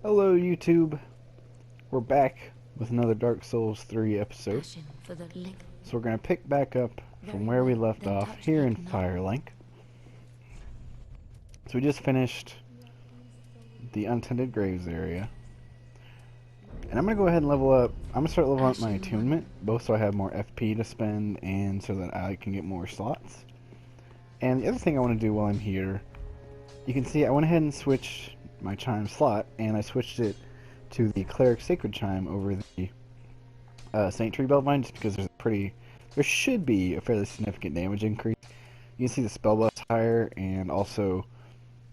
Hello YouTube, we're back with another Dark Souls 3 episode. Passion for the lick. So we're going to pick back up from Very where we well, left then off touch here me in not. Firelink. So we just finished the Untitled Graves area. And I'm going to go ahead and level up. I'm going to start leveling up my Ashen attunement, both so I have more FP to spend and so that I can get more slots. And the other thing I want to do while I'm here, you can see I went ahead and switched my chime slot, and I switched it to the Cleric Sacred Chime over the Saint Tree Beltline, just because there should be a fairly significant damage increase. You can see the spell buff's higher, and also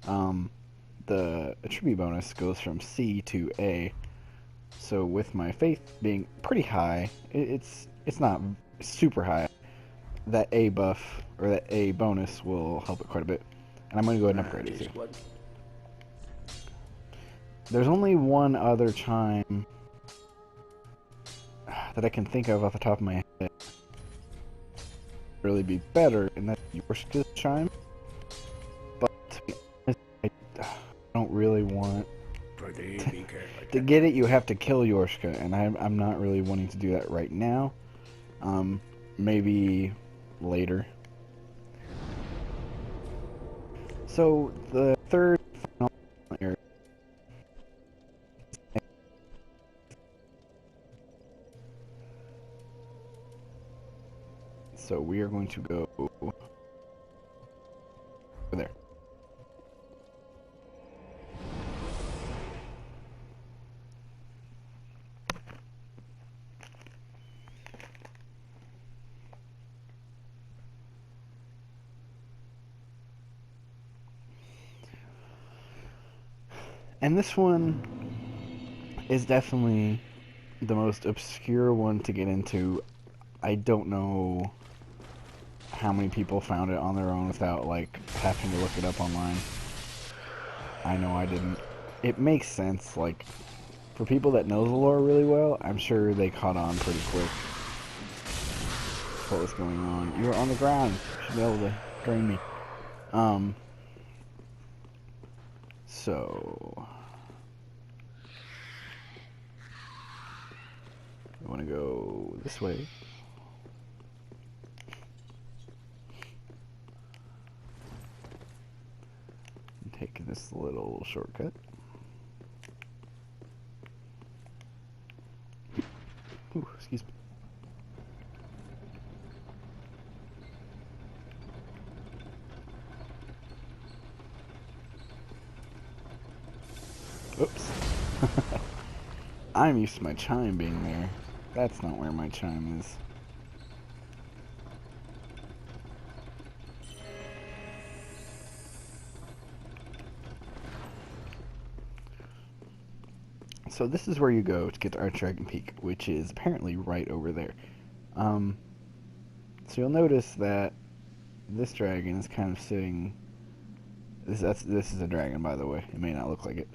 the attribute bonus goes from C to A. So with my faith being pretty high, it's not super high. That A buff or that A bonus will help it quite a bit, and I'm going to go ahead and upgrade it too. There's only one other chime that I can think of off the top of my head really be better, and that's Yorshka's chime. But to be honest, I don't really want to get it. You have to kill Yorshka, and I'm not really wanting to do that right now. Maybe later. So the third final area. So we are going to go over there. And this one is definitely the most obscure one to get into. I don't know how many people found it on their own without like having to look it up online. I know I didn't. It makes sense, like for people that know the lore really well, I'm sure they caught on pretty quick what was going on. You were on the ground. You should be able to drain me. So I want to go this way. Take this little shortcut. Ooh, excuse me. Oops. I'm used to my chime being there. That's not where my chime is. So this is where you go to get to Archdragon Peak, which is apparently right over there. So you'll notice that this dragon is kind of sitting. This is a dragon, by the way. It may not look like it.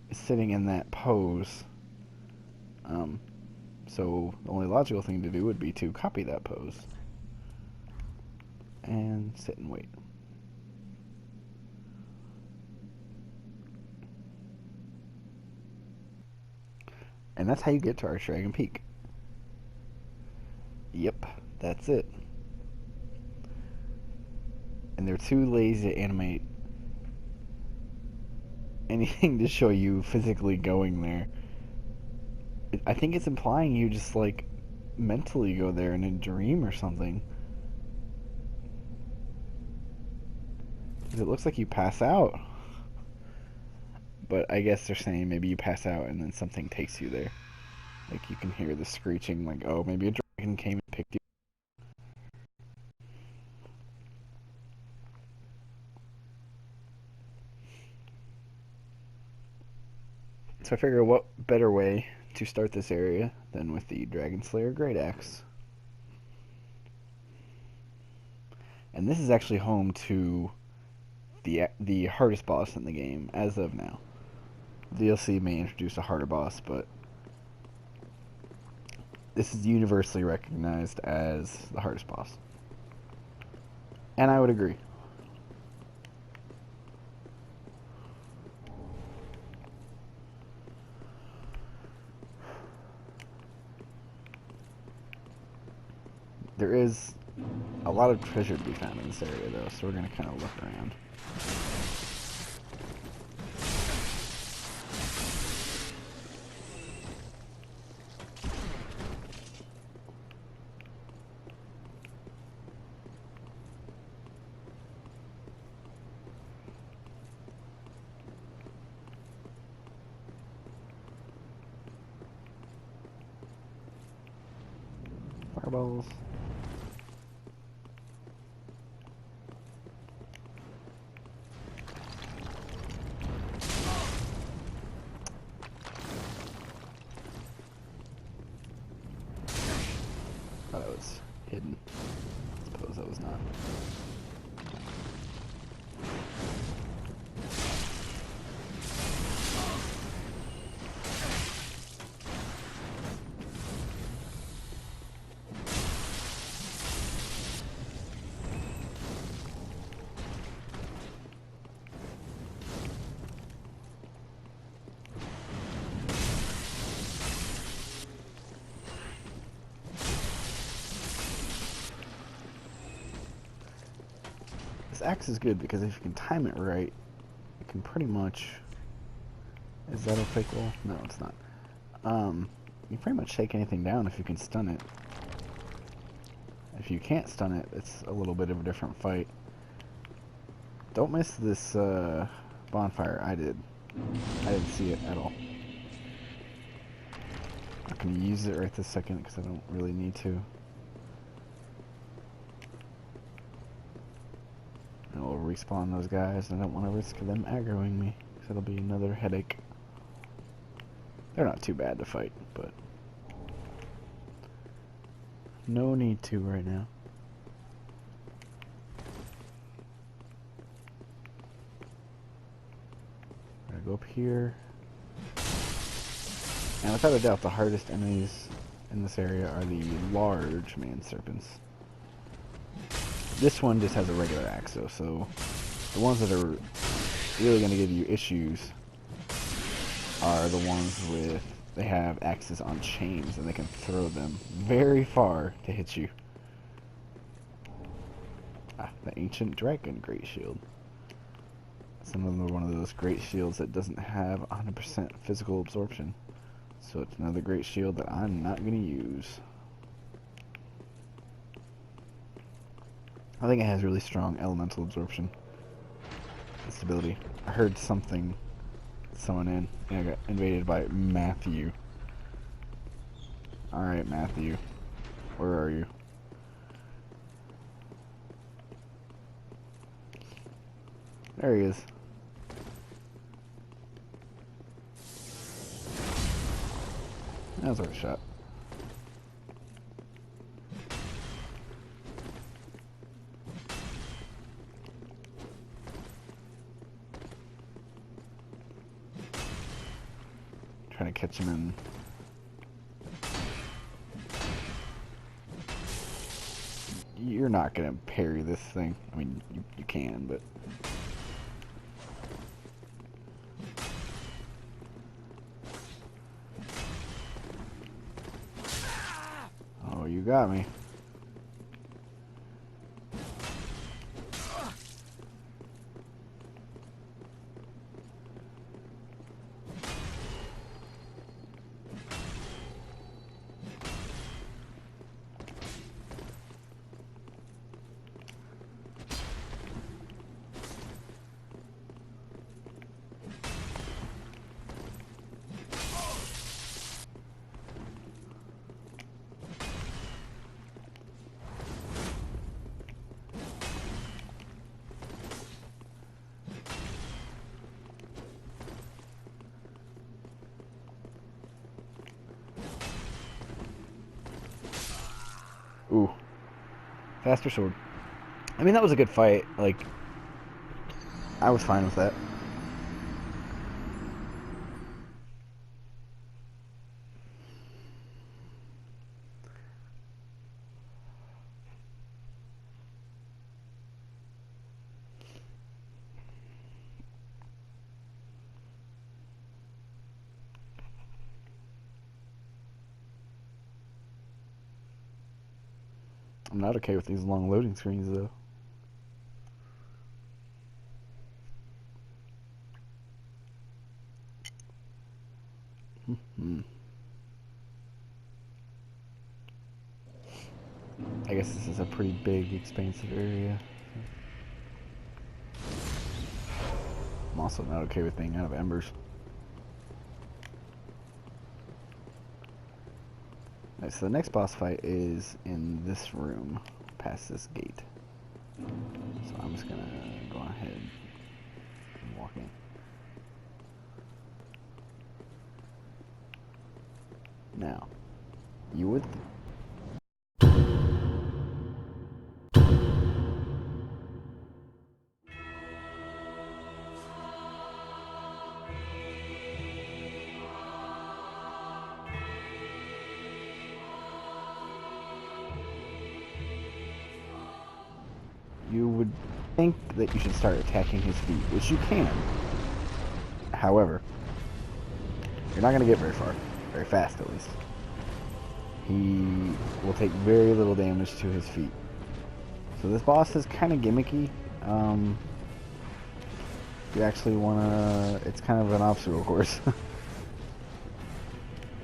It's sitting in that pose. So the only logical thing to do would be to copy that pose and sit and wait. And that's how you get to Archdragon Peak. Yep, that's it. And they're too lazy to animate anything to show you physically going there. I think it's implying you just like mentally go there in a dream or something. Because it looks like you pass out. But I guess they're saying maybe you pass out and then something takes you there. Like you can hear the screeching, like, oh, maybe a dragon came and picked you. So I figure what better way to start this area than with the Dragon Slayer Great Axe. And this is actually home to the hardest boss in the game as of now. The DLC may introduce a harder boss, but this is universally recognized as the hardest boss. And I would agree. There is a lot of treasure to be found in this area, though, so we're going to kind of look around. Fireballs. Thought it was hidden. Suppose that was not. This axe is good because if you can time it right, you can pretty much... Is that a fake wall? No, it's not. You can pretty much take anything down if you can stun it. If you can't stun it, it's a little bit of a different fight. Don't miss this bonfire. I did. I didn't see it at all. I'm not going to use it right this second because I don't really need to. And we'll respawn those guys. I don't want to risk them aggroing me because it'll be another headache. They're not too bad to fight, but no need to right now. I'm gonna go up here. And without a doubt, the hardest enemies in this area are the large man serpents. This one just has a regular axe though, so the ones that are really going to give you issues are the ones with, they have axes on chains and they can throw them very far to hit you. Ah, the ancient dragon great shield. It's another one of those great shields that doesn't have 100% physical absorption. So it's another great shield that I'm not going to use. I think it has really strong elemental absorption and stability. I heard someone in, and I got invaded by Matthew. Alright, Matthew. Where are you? There he is. That was our shot. Trying to catch him in. You're not gonna parry this thing. I mean, you can, but oh, you got me. Ooh. Faster sword. I mean, that was a good fight. Like, I was fine with that. I'm not okay with these long loading screens, though. I guess this is a pretty big, expansive area. I'm also not okay with being out of embers. Alright, so the next boss fight is in this room, past this gate. So I'm just gonna go ahead and walk in. Now, you would... You would think that you should start attacking his feet, which you can. However, you're not going to get very far. Very fast, at least. He will take very little damage to his feet. So this boss is kind of gimmicky. You actually want to... It's kind of an obstacle course.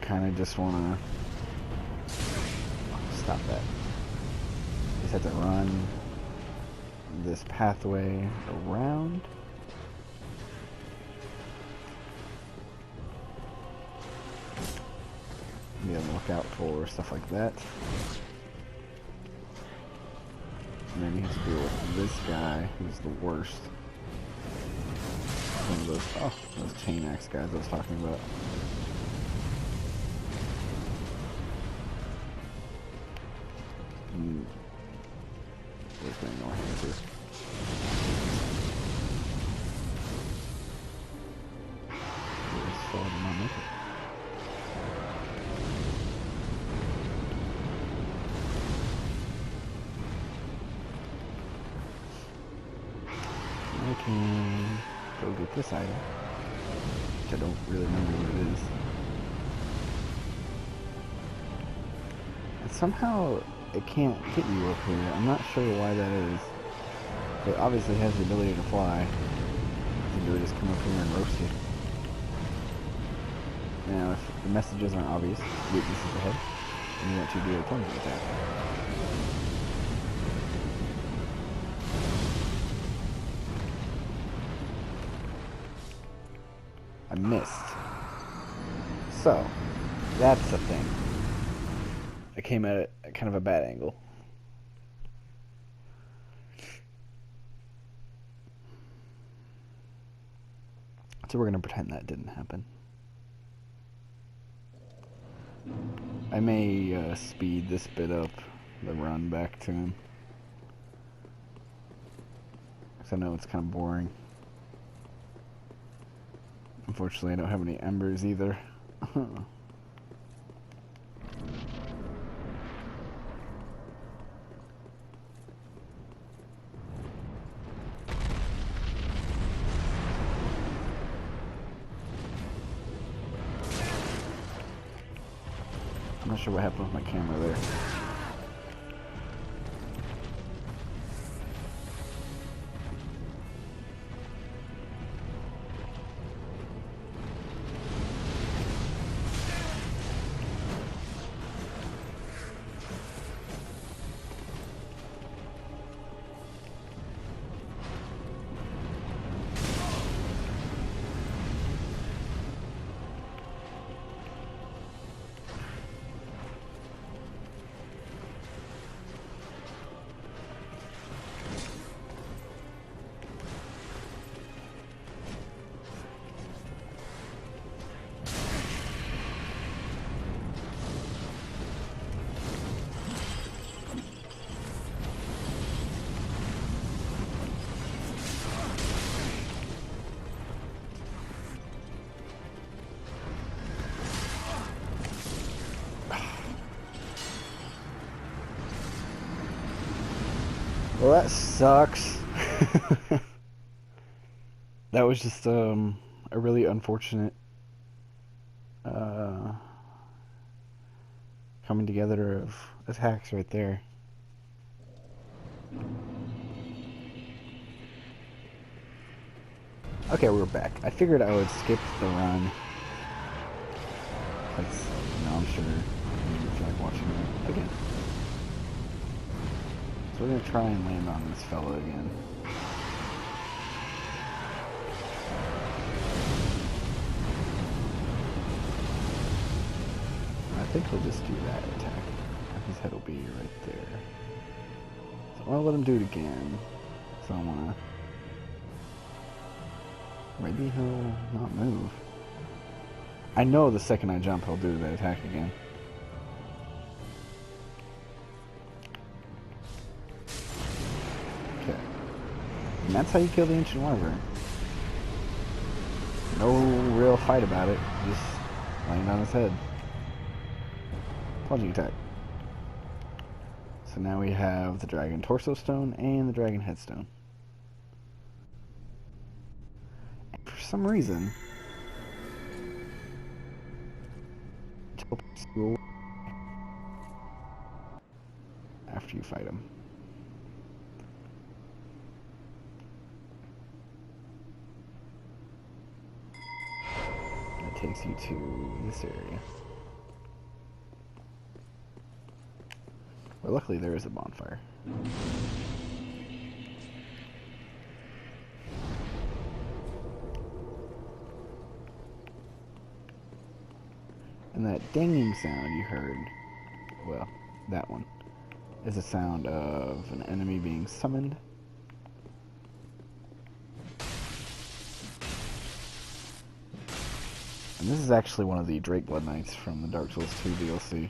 Kind of just want to... Stop that. You just have to run this pathway around. Be on the lookout for stuff like that. And then you have to deal with this guy, who's the worst. One of those chain axe guys I was talking about. There's going on here too. I can go get this item, which I don't really remember what it is. And somehow it can't get you up here. I'm not sure why that is. It obviously has the ability to fly. I think it would just come up here and roast you. Now, if the messages aren't obvious, weaknesses ahead, and you want to do a plunging attack. I missed. So, that's the thing. I came at a kind of a bad angle. So we're going to pretend that didn't happen. I may speed this bit up, the run back to him. Because I know it's kind of boring. Unfortunately, I don't have any embers either. I'm not sure what happened with my camera there. Well, that sucks. That was just a really unfortunate coming together of attacks right there. Okay, we're back. I figured I would skip the run. That's, I'm sure you feel like watching it again. So we're gonna try and land on this fella again. I think he'll just do that attack. His head will be right there. So I wanna let him do it again. So I wanna... Maybe he'll not move. I know the second I jump, he'll do that attack again. Okay. And that's how you kill the Ancient Wyvern. No real fight about it. Just laying on his head. Plunging attack. So now we have the Dragon Torso Stone and the Dragon Headstone. For some reason, after you fight him. That takes you to this area. Well, luckily there is a bonfire. And that dinging sound you heard, well, that one, is a sound of an enemy being summoned. And this is actually one of the Drake Blood Knights from the Dark Souls 2 DLC.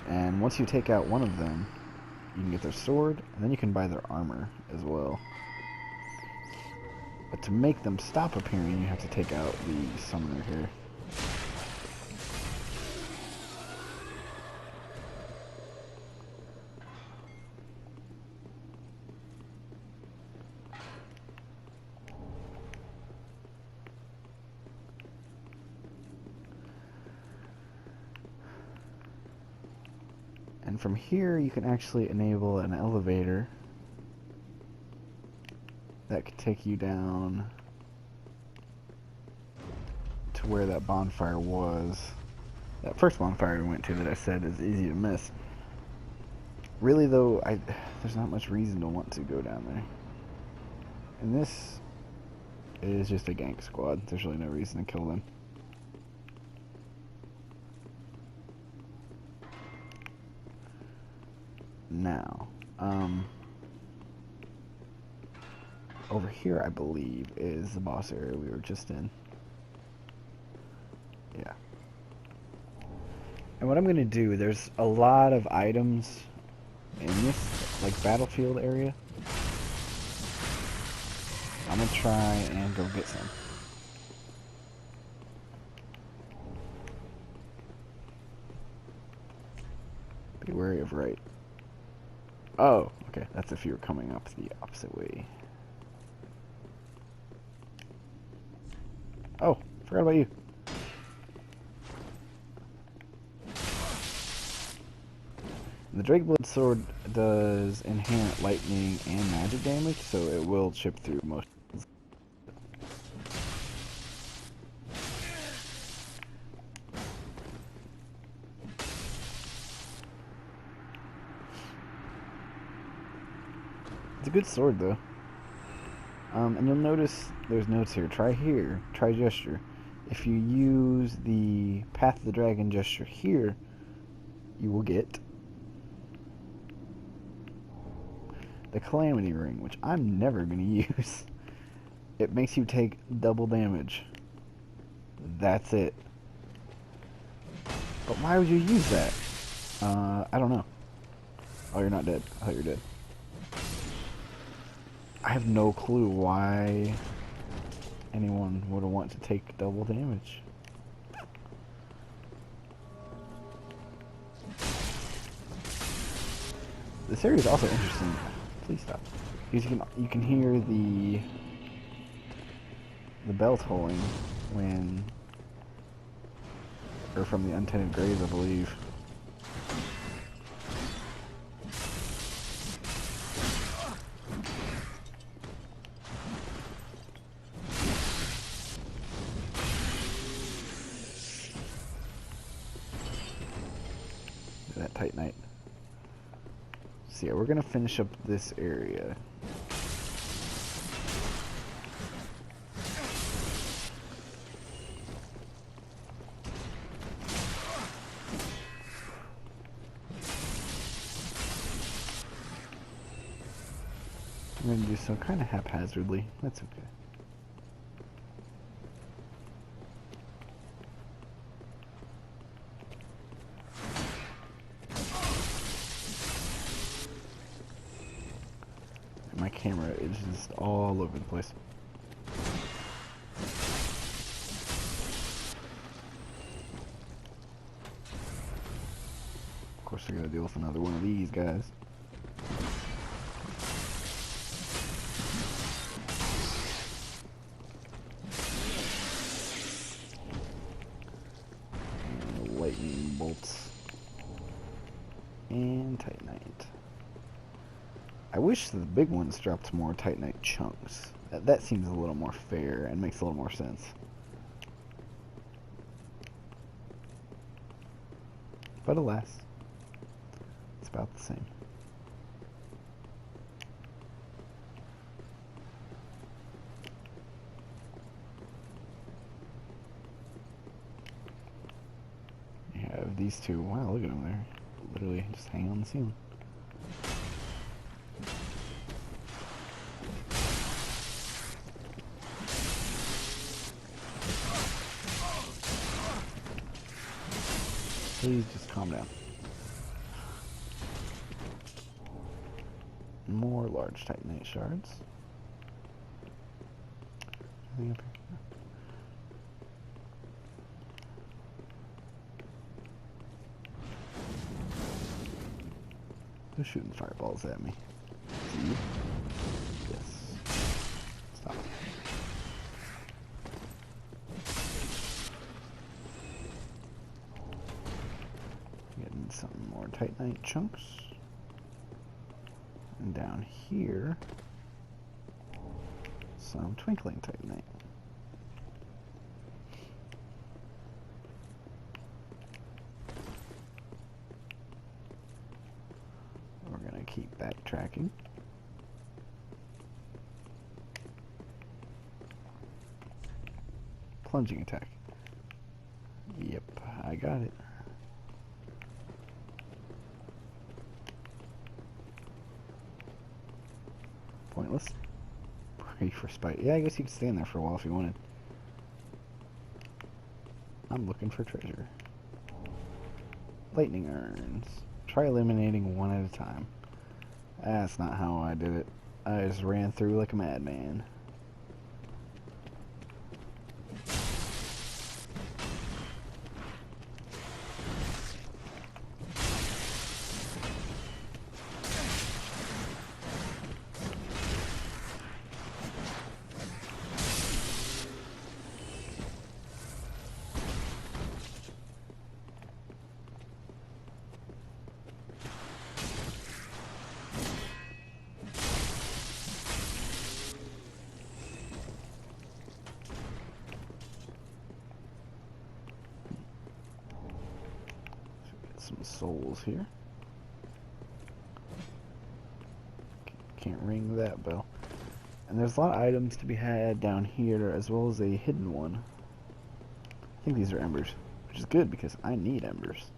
And once you take out one of them, you can get their sword, and then you can buy their armor as well. But to make them stop appearing, you have to take out the summoner here. And from here, you can actually enable an elevator that could take you down to where that bonfire was. That first bonfire we went to that I said is easy to miss. Really though, there's not much reason to want to go down there. And this is just a gank squad. There's really no reason to kill them. Now, over here, I believe, is the boss area we were just in. Yeah. And what I'm going to do, there's a lot of items in this, like, battlefield area. I'm going to try and go get some. Be wary of right. Oh, okay, that's if you were coming up the opposite way. Oh, forgot about you. The Drakeblood sword does inherent lightning and magic damage, so it will chip through most. It's a good sword, though. And you'll notice there's notes here. Try here. Try gesture. If you use the Path of the Dragon gesture here, you will get the Calamity Ring, which I'm never going to use. It makes you take double damage. That's it. But why would you use that? I don't know. Oh, you're not dead. I thought you were dead. I have no clue why anyone would want to take double damage. This area is also interesting. Please stop. Because you can hear the bell tolling when or from the Untainted Graves, I believe. That Titanite. So yeah, we're gonna finish up this area. I'm gonna do so kind of haphazardly. That's okay. My camera is just all over the place. Of course, I gotta deal with another one of these guys. And lightning bolts. And Titanite. I wish the big ones dropped more Titanite chunks. That seems a little more fair and makes a little more sense. But alas, it's about the same. You have these two. Wow, look at them there. Literally just hanging on the ceiling. Please just calm down. More large Titanite shards. Anything up here? Who's shooting fireballs at me? Is it you? Yes. Stop. Getting some more Titanite chunks. And down here, some twinkling Titanite. We're gonna keep backtracking. Plunging attack. Yep, I got it. Pointless. Pray for spite. Yeah, I guess you could stand there for a while if you wanted. I'm looking for treasure. Lightning urns. Try eliminating one at a time. That's not how I did it. I just ran through like a madman. Some souls here. Can't ring that bell. And there's a lot of items to be had down here, as well as a hidden one. I think these are embers, which is good because I need embers.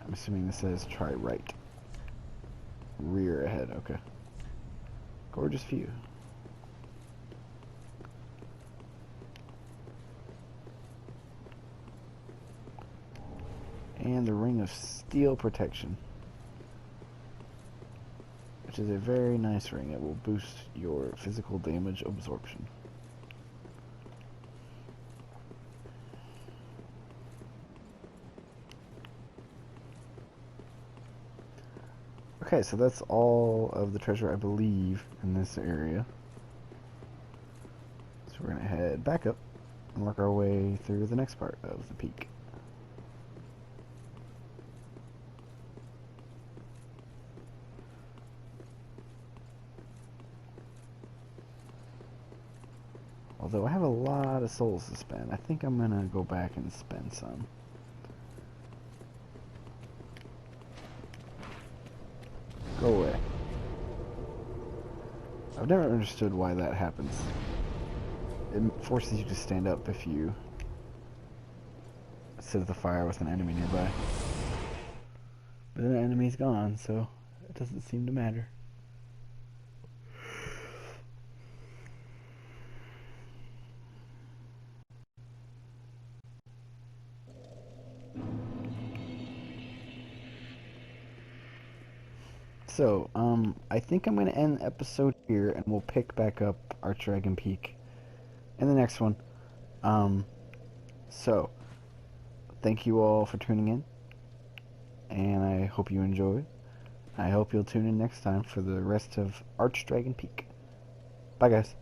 I'm assuming this says try right. Rear ahead, okay. Gorgeous view. And the Ring of Steel Protection, which is a very nice ring. It will boost your physical damage absorption. Okay, so that's all of the treasure, I believe, in this area. So we're going to head back up and work our way through the next part of the peak. Although I have a lot of souls to spend, I think I'm gonna go back and spend some. Go away. I've never understood why that happens. It forces you to stand up if you sit at the fire with an enemy nearby. But then the enemy's gone, so it doesn't seem to matter. So, I think I'm going to end the episode here, and we'll pick back up Archdragon Peak in the next one. So, thank you all for tuning in, and I hope you enjoyed. I hope you'll tune in next time for the rest of Archdragon Peak. Bye, guys.